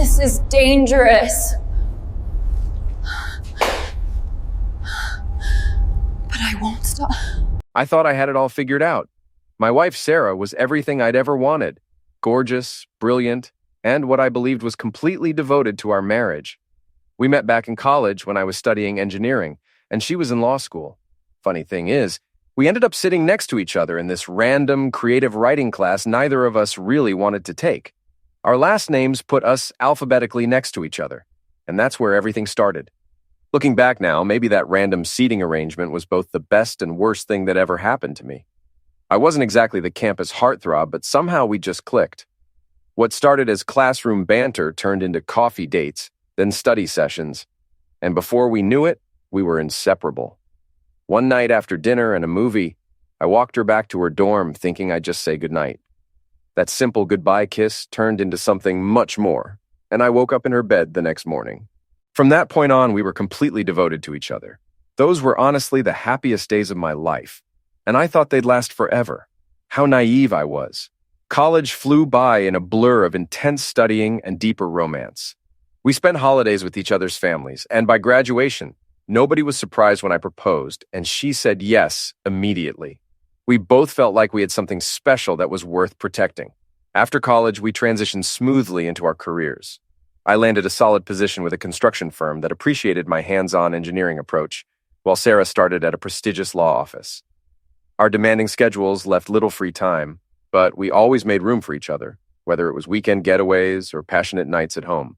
This is dangerous. But I won't stop. I thought I had it all figured out. My wife, Sarah, was everything I'd ever wanted. Gorgeous, brilliant, and what I believed was completely devoted to our marriage. We met back in college when I was studying engineering, and she was in law school. Funny thing is, we ended up sitting next to each other in this random creative writing class neither of us really wanted to take. Our last names put us alphabetically next to each other, and that's where everything started. Looking back now, maybe that random seating arrangement was both the best and worst thing that ever happened to me. I wasn't exactly the campus heartthrob, but somehow we just clicked. What started as classroom banter turned into coffee dates, then study sessions, and before we knew it, we were inseparable. One night after dinner and a movie, I walked her back to her dorm thinking I'd just say goodnight. That simple goodbye kiss turned into something much more, and I woke up in her bed the next morning. From that point on, we were completely devoted to each other. Those were honestly the happiest days of my life, and I thought they'd last forever. How naive I was. College flew by in a blur of intense studying and deeper romance. We spent holidays with each other's families, and by graduation, nobody was surprised when I proposed, and she said yes immediately. We both felt like we had something special that was worth protecting. After college, we transitioned smoothly into our careers. I landed a solid position with a construction firm that appreciated my hands-on engineering approach, while Sarah started at a prestigious law office. Our demanding schedules left little free time, but we always made room for each other, whether it was weekend getaways or passionate nights at home.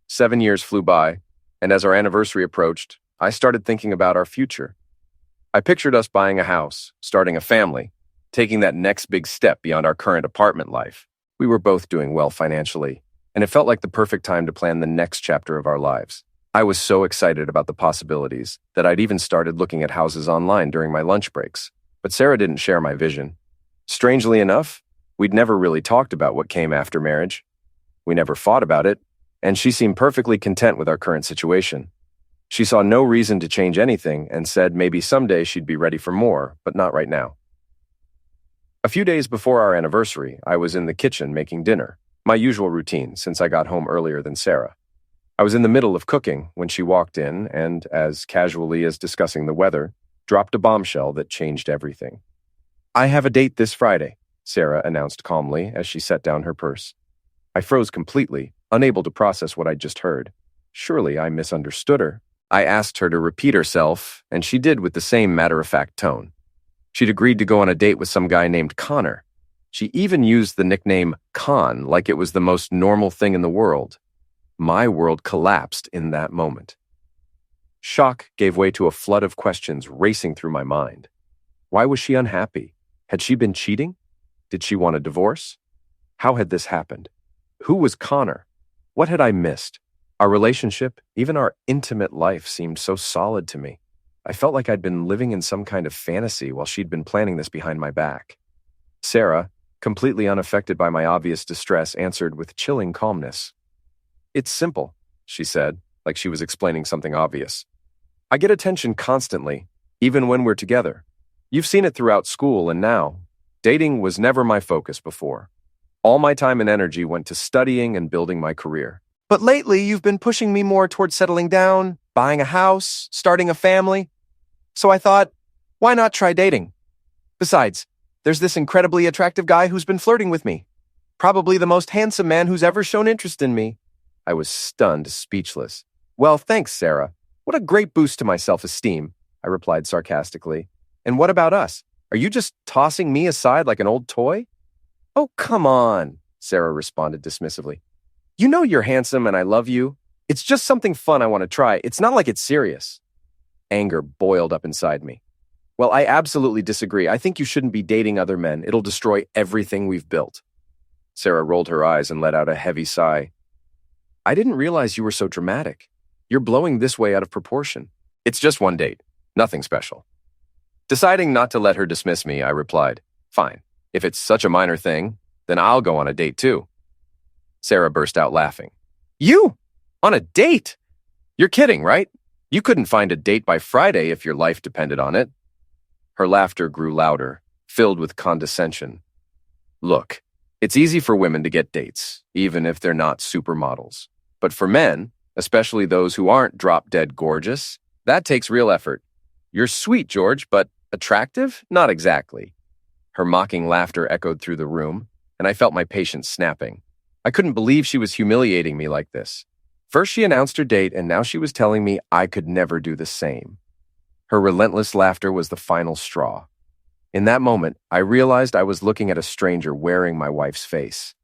7 years flew by, and as our anniversary approached, I started thinking about our future. I pictured us buying a house, starting a family, taking that next big step beyond our current apartment life. We were both doing well financially, and it felt like the perfect time to plan the next chapter of our lives. I was so excited about the possibilities that I'd even started looking at houses online during my lunch breaks. But Sarah didn't share my vision. Strangely enough, we'd never really talked about what came after marriage. We never fought about it, and she seemed perfectly content with our current situation. She saw no reason to change anything and said maybe someday she'd be ready for more, but not right now. A few days before our anniversary, I was in the kitchen making dinner, my usual routine since I got home earlier than Sarah. I was in the middle of cooking when she walked in and, as casually as discussing the weather, dropped a bombshell that changed everything. "I have a date this Friday," Sarah announced calmly as she set down her purse. I froze completely, unable to process what I'd just heard. Surely I misunderstood her. I asked her to repeat herself, and she did with the same matter-of-fact tone. She'd agreed to go on a date with some guy named Connor. She even used the nickname Con like it was the most normal thing in the world. My world collapsed in that moment. Shock gave way to a flood of questions racing through my mind. Why was she unhappy? Had she been cheating? Did she want a divorce? How had this happened? Who was Connor? What had I missed? Our relationship, even our intimate life, seemed so solid to me. I felt like I'd been living in some kind of fantasy while she'd been planning this behind my back. Sarah, completely unaffected by my obvious distress, answered with chilling calmness. "It's simple," she said, like she was explaining something obvious. "I get attention constantly, even when we're together. You've seen it throughout school and now. Dating was never my focus before. All my time and energy went to studying and building my career. But lately, you've been pushing me more towards settling down, buying a house, starting a family. So I thought, why not try dating? Besides, there's this incredibly attractive guy who's been flirting with me. Probably the most handsome man who's ever shown interest in me." I was stunned, speechless. "Well, thanks, Sarah. What a great boost to my self-esteem," I replied sarcastically. "And what about us? Are you just tossing me aside like an old toy?" "Oh, come on," Sarah responded dismissively. "You know you're handsome and I love you. It's just something fun I want to try. It's not like it's serious." Anger boiled up inside me. "Well, I absolutely disagree. I think you shouldn't be dating other men. It'll destroy everything we've built." Sarah rolled her eyes and let out a heavy sigh. "I didn't realize you were so dramatic. You're blowing this way out of proportion. It's just one date. Nothing special." Deciding not to let her dismiss me, I replied, "Fine. If it's such a minor thing, then I'll go on a date too." Sarah burst out laughing. "You? On a date? You're kidding, right? You couldn't find a date by Friday if your life depended on it." Her laughter grew louder, filled with condescension. "Look, it's easy for women to get dates, even if they're not supermodels. But for men, especially those who aren't drop-dead gorgeous, that takes real effort. You're sweet, George, but attractive? Not exactly. Her mocking laughter echoed through the room, and I felt my patience snapping. I couldn't believe she was humiliating me like this. First she announced her date, and now she was telling me I could never do the same. Her relentless laughter was the final straw. In that moment, I realized I was looking at a stranger wearing my wife's face.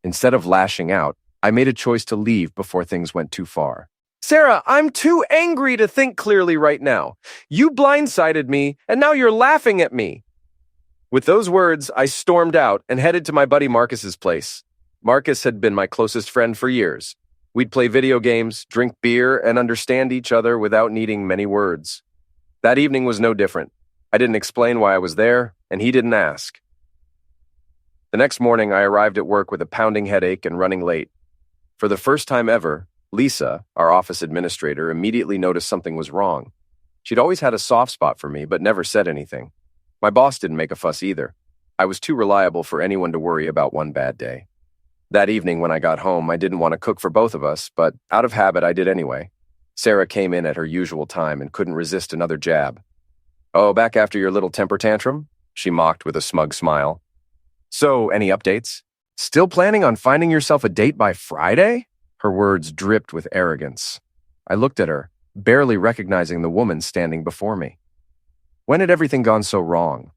Instead of lashing out, I made a choice to leave before things went too far. Sarah, I'm too angry to think clearly right now. You blindsided me, and now you're laughing at me. With those words, I stormed out and headed to my buddy Marcus's place. Marcus had been my closest friend for years. We'd play video games, drink beer, and understand each other without needing many words. That evening was no different. I didn't explain why I was there, and he didn't ask. The next morning, I arrived at work with a pounding headache and running late. For the first time ever, Lisa, our office administrator, immediately noticed something was wrong. She'd always had a soft spot for me, but never said anything. My boss didn't make a fuss either. I was too reliable for anyone to worry about one bad day. That evening when I got home, I didn't want to cook for both of us, but out of habit, I did anyway. Sarah came in at her usual time and couldn't resist another jab. "Oh, back after your little temper tantrum?" she mocked with a smug smile. "So, any updates? Still planning on finding yourself a date by Friday?" Her words dripped with arrogance. I looked at her, barely recognizing the woman standing before me. When had everything gone so wrong?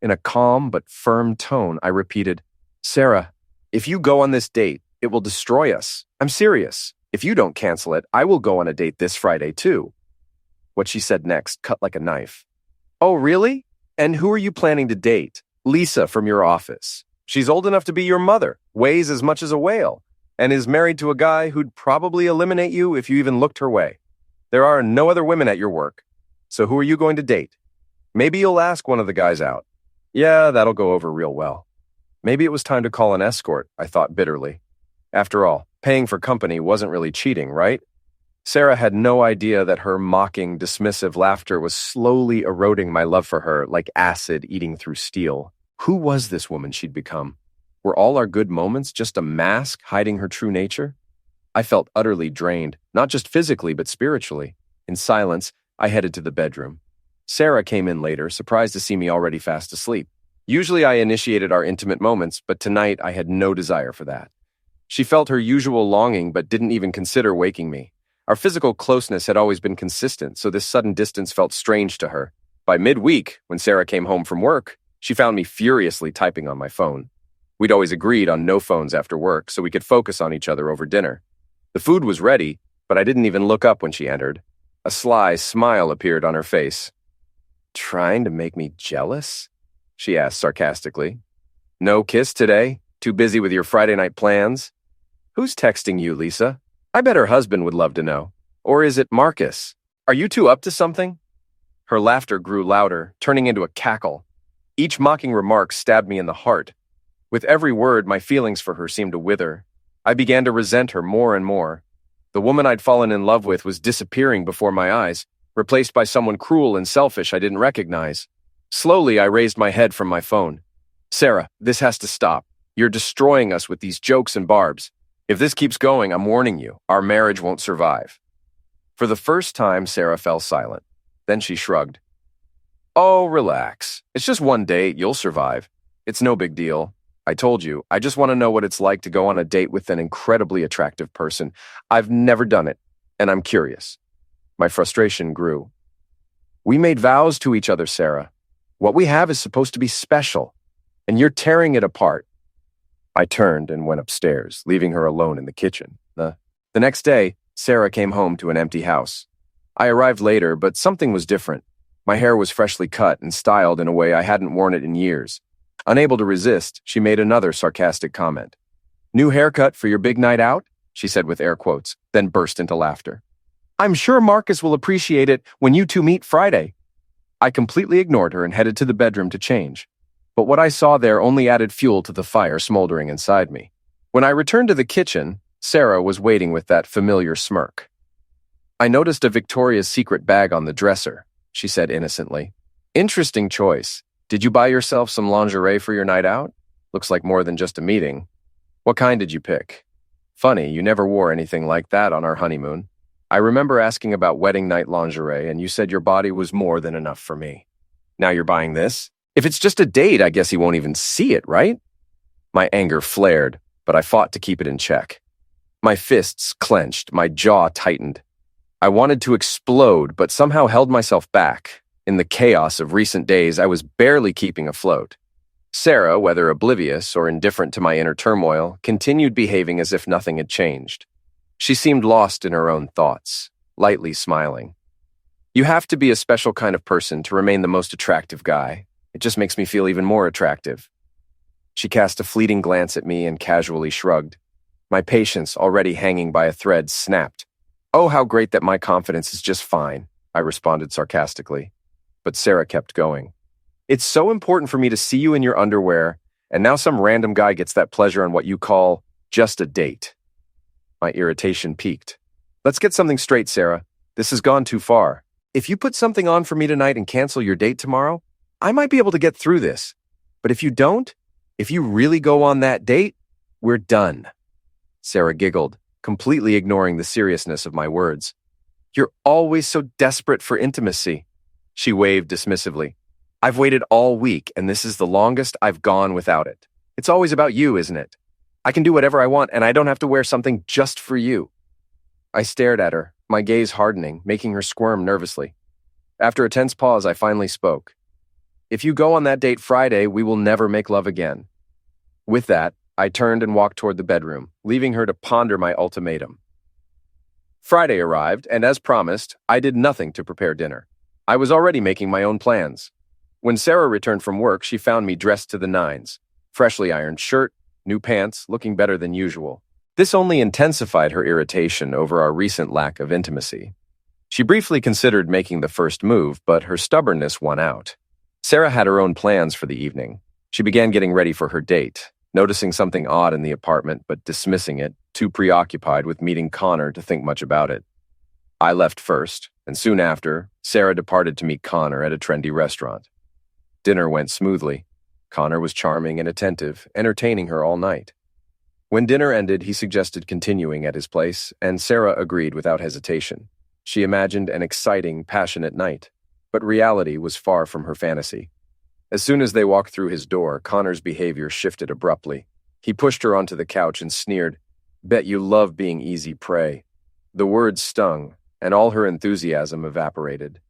In a calm but firm tone, I repeated, "Sarah, if you go on this date, it will destroy us. I'm serious. If you don't cancel it, I will go on a date this Friday too." What she said next cut like a knife. "Oh, really? And who are you planning to date?" "Lisa from your office. She's old enough to be your mother, weighs as much as a whale, and is married to a guy who'd probably eliminate you if you even looked her way. There are no other women at your work. So who are you going to date? Maybe you'll ask one of the guys out." Yeah, that'll go over real well. Maybe it was time to call an escort, I thought bitterly. After all, paying for company wasn't really cheating, right? Sarah had no idea that her mocking, dismissive laughter was slowly eroding my love for her like acid eating through steel. Who was this woman she'd become? Were all our good moments just a mask hiding her true nature? I felt utterly drained, not just physically but spiritually. In silence, I headed to the bedroom. Sarah came in later, surprised to see me already fast asleep. Usually I initiated our intimate moments, but tonight I had no desire for that. She felt her usual longing but didn't even consider waking me. Our physical closeness had always been consistent, so this sudden distance felt strange to her. By midweek, when Sarah came home from work, she found me furiously typing on my phone. We'd always agreed on no phones after work so we could focus on each other over dinner. The food was ready, but I didn't even look up when she entered. A sly smile appeared on her face. "Trying to make me jealous?" she asked sarcastically. "No kiss today? Too busy with your Friday night plans?" "Who's texting you, Lisa? I bet her husband would love to know. Or is it Marcus? Are you two up to something?" Her laughter grew louder, turning into a cackle. Each mocking remark stabbed me in the heart. With every word, my feelings for her seemed to wither. I began to resent her more and more. The woman I'd fallen in love with was disappearing before my eyes, replaced by someone cruel and selfish I didn't recognize. Slowly, I raised my head from my phone. "Sarah, this has to stop. You're destroying us with these jokes and barbs. If this keeps going, I'm warning you, our marriage won't survive." For the first time, Sarah fell silent. Then she shrugged. "Oh, relax. It's just one date. You'll survive. It's no big deal. I told you, I just want to know what it's like to go on a date with an incredibly attractive person. I've never done it, and I'm curious." My frustration grew. "We made vows to each other, Sarah. What we have is supposed to be special, and you're tearing it apart." I turned and went upstairs, leaving her alone in the kitchen. The next day, Sarah came home to an empty house. I arrived later, but something was different. My hair was freshly cut and styled in a way I hadn't worn it in years. Unable to resist, she made another sarcastic comment. "New haircut for your big night out?" she said with air quotes, then burst into laughter. "I'm sure Marcus will appreciate it when you two meet Friday." I completely ignored her and headed to the bedroom to change. But what I saw there only added fuel to the fire smoldering inside me. When I returned to the kitchen, Sarah was waiting with that familiar smirk. "I noticed a Victoria's Secret bag on the dresser," she said innocently. "Interesting choice. Did you buy yourself some lingerie for your night out? Looks like more than just a meeting. What kind did you pick?" Funny, you never wore anything like that on our honeymoon. I remember asking about wedding night lingerie, and you said your body was more than enough for me. Now you're buying this? If it's just a date, I guess he won't even see it, right? My anger flared, but I fought to keep it in check. My fists clenched, my jaw tightened. I wanted to explode, but somehow held myself back. In the chaos of recent days, I was barely keeping afloat. Sarah, whether oblivious or indifferent to my inner turmoil, continued behaving as if nothing had changed. She seemed lost in her own thoughts, lightly smiling. You have to be a special kind of person to remain the most attractive guy. It just makes me feel even more attractive. She cast a fleeting glance at me and casually shrugged. My patience, already hanging by a thread, snapped. Oh, how great that my confidence is just fine, I responded sarcastically. But Sarah kept going. It's so important for me to see you in your underwear, and now some random guy gets that pleasure on what you call just a date. My irritation peaked. Let's get something straight, Sarah. This has gone too far. If you put something on for me tonight and cancel your date tomorrow, I might be able to get through this. But if you don't, if you really go on that date, we're done. Sarah giggled, completely ignoring the seriousness of my words. You're always so desperate for intimacy. She waved dismissively. I've waited all week, and this is the longest I've gone without it. It's always about you, isn't it? I can do whatever I want, and I don't have to wear something just for you. I stared at her, my gaze hardening, making her squirm nervously. After a tense pause, I finally spoke. If you go on that date Friday, we will never make love again. With that, I turned and walked toward the bedroom, leaving her to ponder my ultimatum. Friday arrived, and as promised, I did nothing to prepare dinner. I was already making my own plans. When Sarah returned from work, she found me dressed to the nines. Freshly ironed shirt, new pants, looking better than usual. This only intensified her irritation over our recent lack of intimacy. She briefly considered making the first move, but her stubbornness won out. Sarah had her own plans for the evening. She began getting ready for her date, noticing something odd in the apartment but dismissing it, too preoccupied with meeting Connor to think much about it. I left first, and soon after, Sarah departed to meet Connor at a trendy restaurant. Dinner went smoothly. Connor was charming and attentive, entertaining her all night. When dinner ended, he suggested continuing at his place, and Sarah agreed without hesitation. She imagined an exciting, passionate night, but reality was far from her fantasy. As soon as they walked through his door, Connor's behavior shifted abruptly. He pushed her onto the couch and sneered, "Bet you love being easy prey." The words stung, and all her enthusiasm evaporated.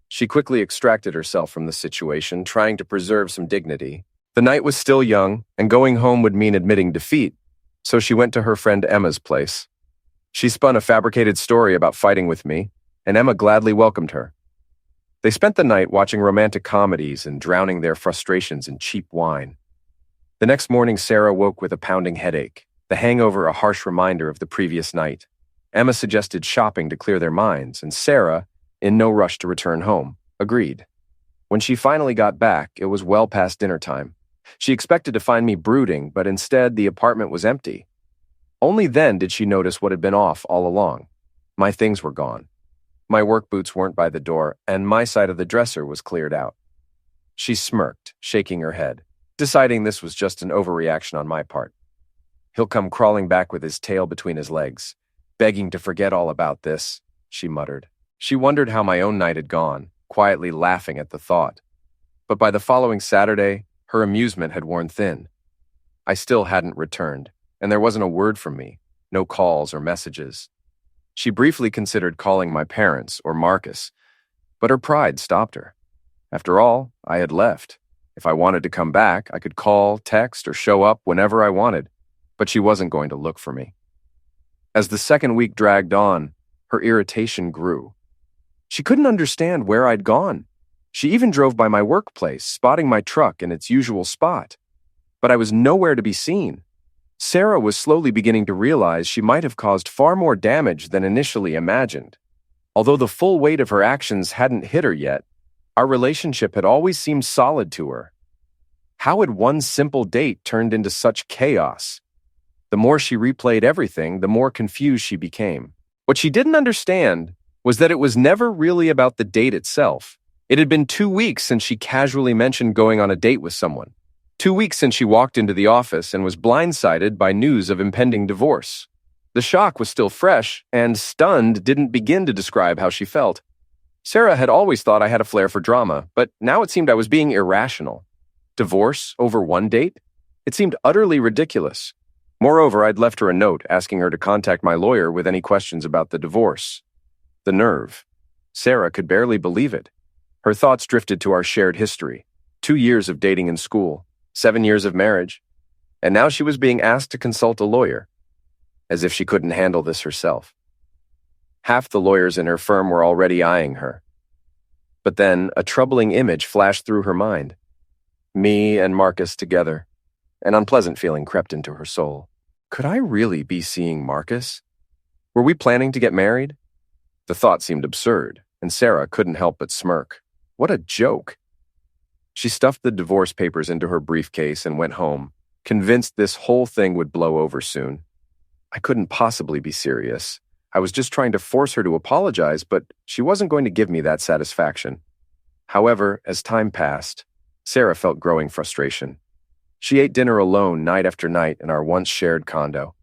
She quickly extracted herself from the situation, trying to preserve some dignity. The night was still young, and going home would mean admitting defeat, so she went to her friend Emma's place. She spun a fabricated story about fighting with me, and Emma gladly welcomed her. They spent the night watching romantic comedies and drowning their frustrations in cheap wine. The next morning, Sarah woke with a pounding headache, the hangover a harsh reminder of the previous night. Emma suggested shopping to clear their minds, and Sarah, in no rush to return home, agreed. When she finally got back, it was well past dinner time. She expected to find me brooding, but instead the apartment was empty. Only then did she notice what had been off all along. My things were gone. My work boots weren't by the door, and my side of the dresser was cleared out. She smirked, shaking her head, deciding this was just an overreaction on my part. He'll come crawling back with his tail between his legs, begging to forget all about this, she muttered. She wondered how my own night had gone, quietly laughing at the thought. But by the following Saturday, her amusement had worn thin. I still hadn't returned, and there wasn't a word from me, no calls or messages. She briefly considered calling my parents or Marcus, but her pride stopped her. After all, I had left. If I wanted to come back, I could call, text, or show up whenever I wanted, but she wasn't going to look for me. As the second week dragged on, her irritation grew. She couldn't understand where I'd gone. She even drove by my workplace, spotting my truck in its usual spot. But I was nowhere to be seen. Sarah was slowly beginning to realize she might have caused far more damage than initially imagined. Although the full weight of her actions hadn't hit her yet, our relationship had always seemed solid to her. How had one simple date turned into such chaos? The more she replayed everything, the more confused she became. What she didn't understand was that it was never really about the date itself. It had been 2 weeks since she casually mentioned going on a date with someone. 2 weeks since she walked into the office and was blindsided by news of impending divorce. The shock was still fresh, and stunned didn't begin to describe how she felt. Sarah had always thought I had a flair for drama, but now it seemed I was being irrational. Divorce over one date? It seemed utterly ridiculous. Moreover, I'd left her a note asking her to contact my lawyer with any questions about the divorce. The nerve. Sarah could barely believe it. Her thoughts drifted to our shared history. 2 years of dating in school, 7 years of marriage, and now she was being asked to consult a lawyer. As if she couldn't handle this herself. Half the lawyers in her firm were already eyeing her. But then a troubling image flashed through her mind. Me and Marcus together. An unpleasant feeling crept into her soul. Could I really be seeing Marcus? Were we planning to get married? The thought seemed absurd, and Sarah couldn't help but smirk. What a joke. She stuffed the divorce papers into her briefcase and went home, convinced this whole thing would blow over soon. I couldn't possibly be serious. I was just trying to force her to apologize, but she wasn't going to give me that satisfaction. However, as time passed, Sarah felt growing frustration. She ate dinner alone night after night in our once shared condo.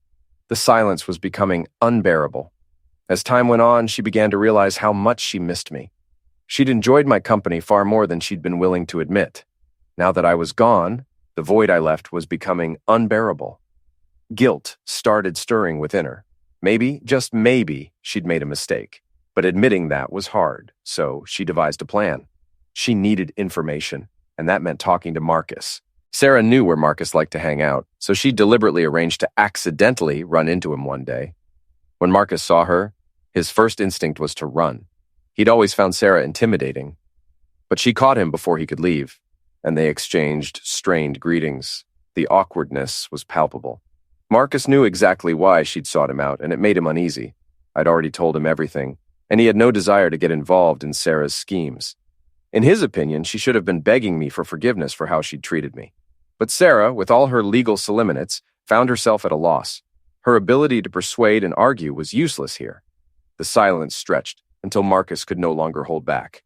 The silence was becoming unbearable. As time went on, she began to realize how much she missed me. She'd enjoyed my company far more than she'd been willing to admit. Now that I was gone, the void I left was becoming unbearable. Guilt started stirring within her. Maybe, just maybe, she'd made a mistake. But admitting that was hard, so she devised a plan. She needed information, and that meant talking to Marcus. Sarah knew where Marcus liked to hang out, so she deliberately arranged to accidentally run into him one day. When Marcus saw her, his first instinct was to run. He'd always found Sarah intimidating. But she caught him before he could leave, and they exchanged strained greetings. The awkwardness was palpable. Marcus knew exactly why she'd sought him out, and it made him uneasy. I'd already told him everything, and he had no desire to get involved in Sarah's schemes. In his opinion, she should have been begging me for forgiveness for how she'd treated me. But Sarah, with all her legal soliminates, found herself at a loss. Her ability to persuade and argue was useless here. The silence stretched until Marcus could no longer hold back.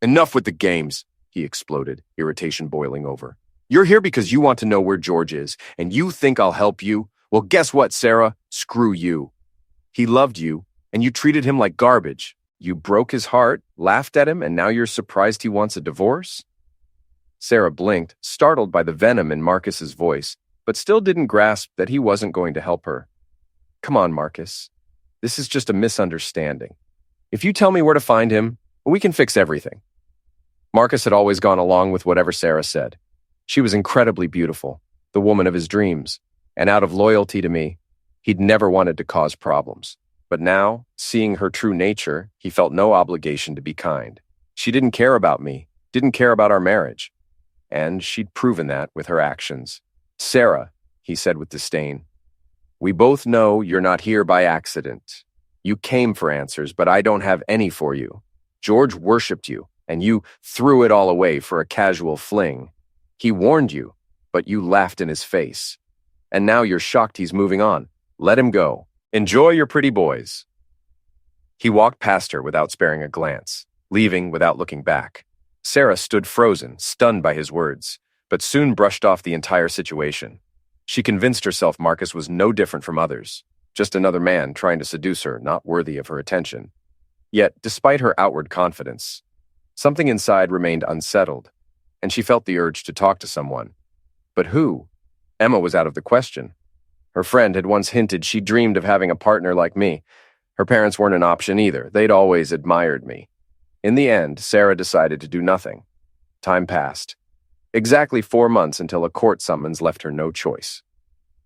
"Enough with the games," he exploded, irritation boiling over. "You're here because you want to know where George is, and you think I'll help you? Well, guess what, Sarah? Screw you. He loved you, and you treated him like garbage. You broke his heart, laughed at him, and now you're surprised he wants a divorce?" Sarah blinked, startled by the venom in Marcus's voice, but still didn't grasp that he wasn't going to help her. "Come on, Marcus. This is just a misunderstanding. If you tell me where to find him, we can fix everything." Marcus had always gone along with whatever Sarah said. She was incredibly beautiful, the woman of his dreams, and out of loyalty to me, he'd never wanted to cause problems. But now, seeing her true nature, he felt no obligation to be kind. She didn't care about me, didn't care about our marriage. And she'd proven that with her actions. "Sarah," he said with disdain, "we both know you're not here by accident. You came for answers, but I don't have any for you. George worshipped you, and you threw it all away for a casual fling. He warned you, but you laughed in his face. And now you're shocked he's moving on. Let him go. Enjoy your pretty boys." He walked past her without sparing a glance, leaving without looking back. Sarah stood frozen, stunned by his words, but soon brushed off the entire situation. She convinced herself Marcus was no different from others, just another man trying to seduce her, not worthy of her attention. Yet, despite her outward confidence, something inside remained unsettled, and she felt the urge to talk to someone. But who? Emma was out of the question. Her friend had once hinted she dreamed of having a partner like me. Her parents weren't an option either. They'd always admired me. In the end, Sarah decided to do nothing. Time passed. Exactly 4 months until a court summons left her no choice.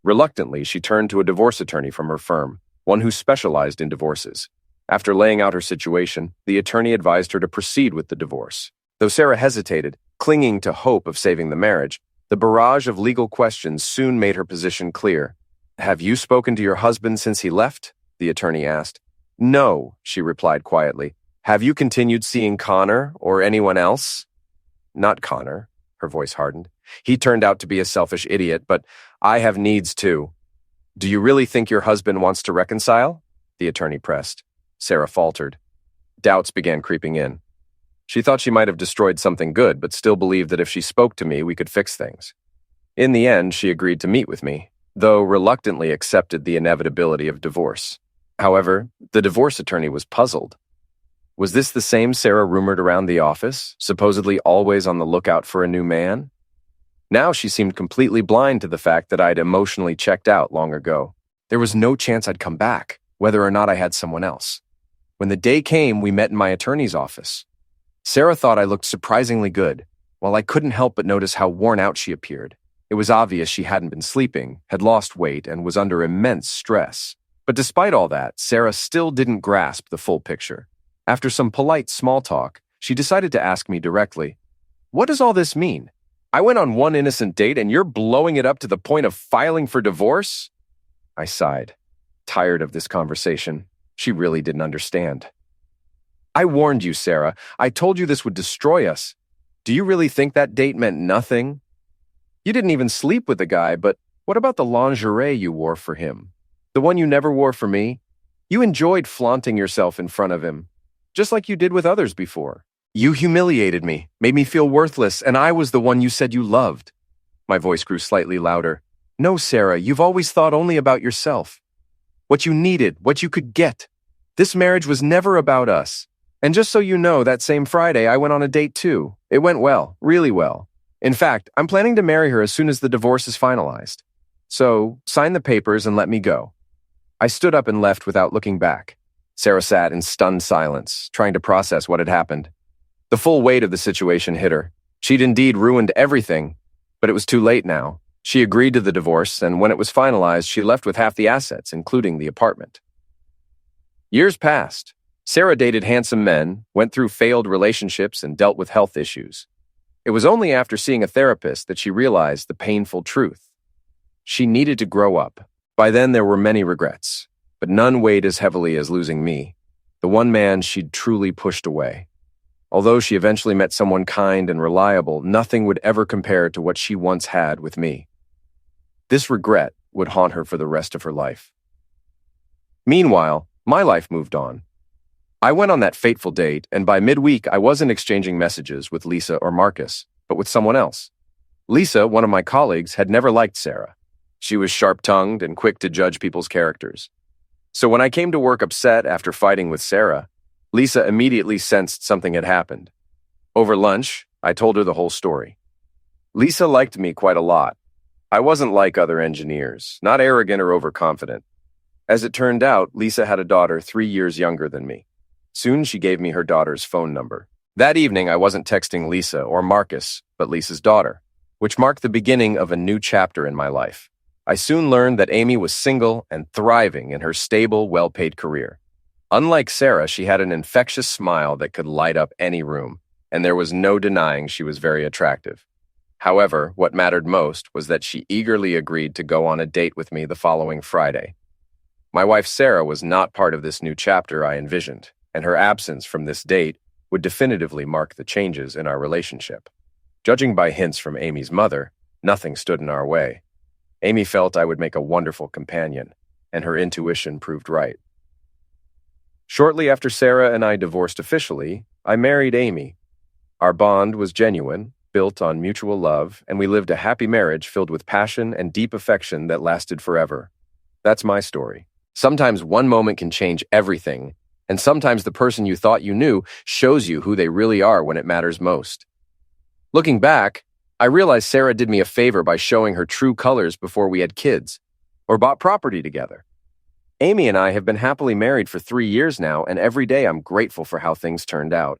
Reluctantly, she turned to a divorce attorney from her firm, one who specialized in divorces. After laying out her situation, the attorney advised her to proceed with the divorce. Though Sarah hesitated, clinging to hope of saving the marriage, the barrage of legal questions soon made her position clear. "Have you spoken to your husband since he left?" the attorney asked. "No," she replied quietly. "Have you continued seeing Connor or anyone else?" "Not Connor," her voice hardened. "He turned out to be a selfish idiot, but I have needs too." "Do you really think your husband wants to reconcile?" the attorney pressed. Sarah faltered. Doubts began creeping in. She thought she might have destroyed something good, but still believed that if she spoke to me, we could fix things. In the end, she agreed to meet with me. though reluctantly accepted the inevitability of divorce. However, the divorce attorney was puzzled. Was this the same Sarah rumored around the office, supposedly always on the lookout for a new man? Now she seemed completely blind to the fact that I'd emotionally checked out long ago. There was no chance I'd come back, whether or not I had someone else. When the day came, we met in my attorney's office. Sarah thought I looked surprisingly good, while I couldn't help but notice how worn out she appeared. It was obvious she hadn't been sleeping, had lost weight, and was under immense stress. But despite all that, Sarah still didn't grasp the full picture. After some polite small talk, she decided to ask me directly, "What does all this mean? I went on one innocent date and you're blowing it up to the point of filing for divorce?" I sighed, tired of this conversation. She really didn't understand. "I warned you, Sarah. I told you this would destroy us. Do you really think that date meant nothing? You didn't even sleep with the guy, but what about the lingerie you wore for him? The one you never wore for me? You enjoyed flaunting yourself in front of him, just like you did with others before. You humiliated me, made me feel worthless, and I was the one you said you loved." My voice grew slightly louder. "No, Sarah, you've always thought only about yourself. What you needed, what you could get. This marriage was never about us. And just so you know, that same Friday I went on a date too. It went well, really well. In fact, I'm planning to marry her as soon as the divorce is finalized. So, sign the papers and let me go." I stood up and left without looking back. Sarah sat in stunned silence, trying to process what had happened. The full weight of the situation hit her. She'd indeed ruined everything, but it was too late now. She agreed to the divorce, and when it was finalized, she left with half the assets, including the apartment. Years passed. Sarah dated handsome men, went through failed relationships, and dealt with health issues. It was only after seeing a therapist that she realized the painful truth. She needed to grow up. By then, there were many regrets, but none weighed as heavily as losing me, the one man she'd truly pushed away. Although she eventually met someone kind and reliable, nothing would ever compare to what she once had with me. This regret would haunt her for the rest of her life. Meanwhile, my life moved on. I went on that fateful date, and by midweek, I wasn't exchanging messages with Lisa or Marcus, but with someone else. Lisa, one of my colleagues, had never liked Sarah. She was sharp-tongued and quick to judge people's characters. So when I came to work upset after fighting with Sarah, Lisa immediately sensed something had happened. Over lunch, I told her the whole story. Lisa liked me quite a lot. I wasn't like other engineers, not arrogant or overconfident. As it turned out, Lisa had a daughter 3 years younger than me. Soon she gave me her daughter's phone number. That evening, I wasn't texting Lisa or Marcus, but Lisa's daughter, which marked the beginning of a new chapter in my life. I soon learned that Amy was single and thriving in her stable, well-paid career. Unlike Sarah, she had an infectious smile that could light up any room, and there was no denying she was very attractive. However, what mattered most was that she eagerly agreed to go on a date with me the following Friday. My wife Sarah was not part of this new chapter I envisioned, and her absence from this date would definitively mark the changes in our relationship. Judging by hints from Amy's mother, nothing stood in our way. Amy felt I would make a wonderful companion, and her intuition proved right. Shortly after Sarah and I divorced officially, I married Amy. Our bond was genuine, built on mutual love, and we lived a happy marriage filled with passion and deep affection that lasted forever. That's my story. Sometimes one moment can change everything, and sometimes the person you thought you knew shows you who they really are when it matters most. Looking back, I realized Sarah did me a favor by showing her true colors before we had kids, or bought property together. Amy and I have been happily married for 3 years now, and every day I'm grateful for how things turned out.